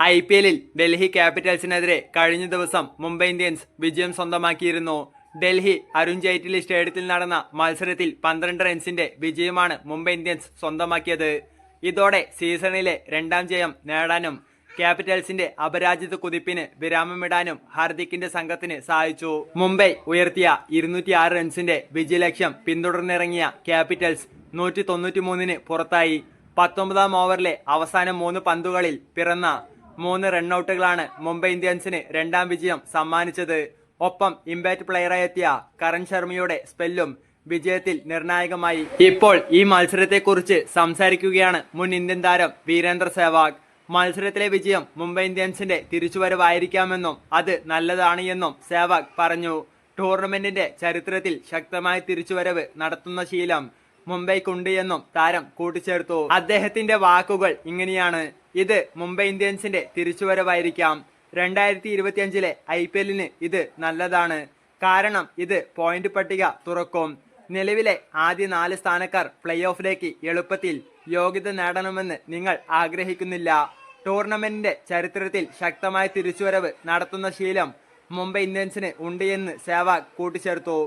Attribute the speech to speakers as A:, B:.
A: IPLിൽ ഡൽഹി ക്യാപിറ്റൽസിനെതിരെ കഴിഞ്ഞ ദിവസം മുംബൈ ഇന്ത്യൻസ് വിജയം സ്വന്തമാക്കിയിരുന്നു. ഡൽഹി അരുൺ ജെയ്റ്റ്ലി സ്റ്റേഡിയത്തിൽ നടന്ന മത്സരത്തിൽ 12 റൺസിന്റെ വിജയമാണ് മുംബൈ ഇന്ത്യൻസ് സ്വന്തമാക്കിയത്. ഇതോടെ സീസണിലെ രണ്ടാം ജയം നേടാനും ക്യാപിറ്റൽസിന്റെ അപരാജിത കുതിപ്പിന് വിരാമമിടാനും ഹാർദിക്കിന്റെ സംഘത്തിന് സാധിച്ചു. മുംബൈ ഉയർത്തിയ 206 റൺസിന്റെ വിജയലക്ഷ്യം പിന്തുടർന്നിറങ്ങിയ ക്യാപിറ്റൽസ് 193-ന് പുറത്തായി. 19-ാം ഓവറിലെ അവസാന 3 പന്തുകളിൽ പിറന്ന 3 റണ്ണൌട്ടുകളാണ് മുംബൈ ഇന്ത്യൻസിന് രണ്ടാം വിജയം സമ്മാനിച്ചത്. ഒപ്പം ഇമ്പാക്ട് പ്ലെയറായി എത്തിയ കരൺ ശർമ്മയുടെ സ്പെല്ലും വിജയത്തിൽ നിർണായകമായി. ഇപ്പോൾ ഈ മത്സരത്തെക്കുറിച്ച് സംസാരിക്കുകയാണ് മുൻ ഇന്ത്യൻ താരം വീരേന്ദർ സെവാഗ്. മത്സരത്തിലെ വിജയം മുംബൈ ഇന്ത്യൻസിന്റെ തിരിച്ചുവരവായിരിക്കാമെന്നും അത് നല്ലതാണ് എന്നും സെവാഗ് പറഞ്ഞു. ടൂർണമെന്റിന്റെ ചരിത്രത്തിൽ ശക്തമായ തിരിച്ചുവരവ് നടത്തുന്ന ശീലം മുംബൈക്കുണ്ട് എന്നും താരം കൂട്ടിച്ചേർത്തു. അദ്ദേഹത്തിന്റെ വാക്കുകൾ ഇങ്ങനെയാണ്: ഇത് മുംബൈ ഇന്ത്യൻസിന്റെ തിരിച്ചുവരവായിരിക്കാം. 2025-ലെ IPLന് ഇത് നല്ലതാണ്, കാരണം ഇത് പോയിന്റ് പട്ടിക തുറക്കും. നിലവിലെ ആദ്യ 4 സ്ഥാനക്കാർ പ്ലേ ഓഫിലേക്ക് എളുപ്പത്തിൽ യോഗ്യത നേടണമെന്ന് നിങ്ങൾ ആഗ്രഹിക്കുന്നില്ല. ടൂർണമെന്റിന്റെ ചരിത്രത്തിൽ ശക്തമായ തിരിച്ചുവരവ് നടത്തുന്ന ശീലം മുംബൈ ഇന്ത്യൻസിന് ഉണ്ട് എന്ന് സെവാഗ് കൂട്ടിച്ചേർത്തു.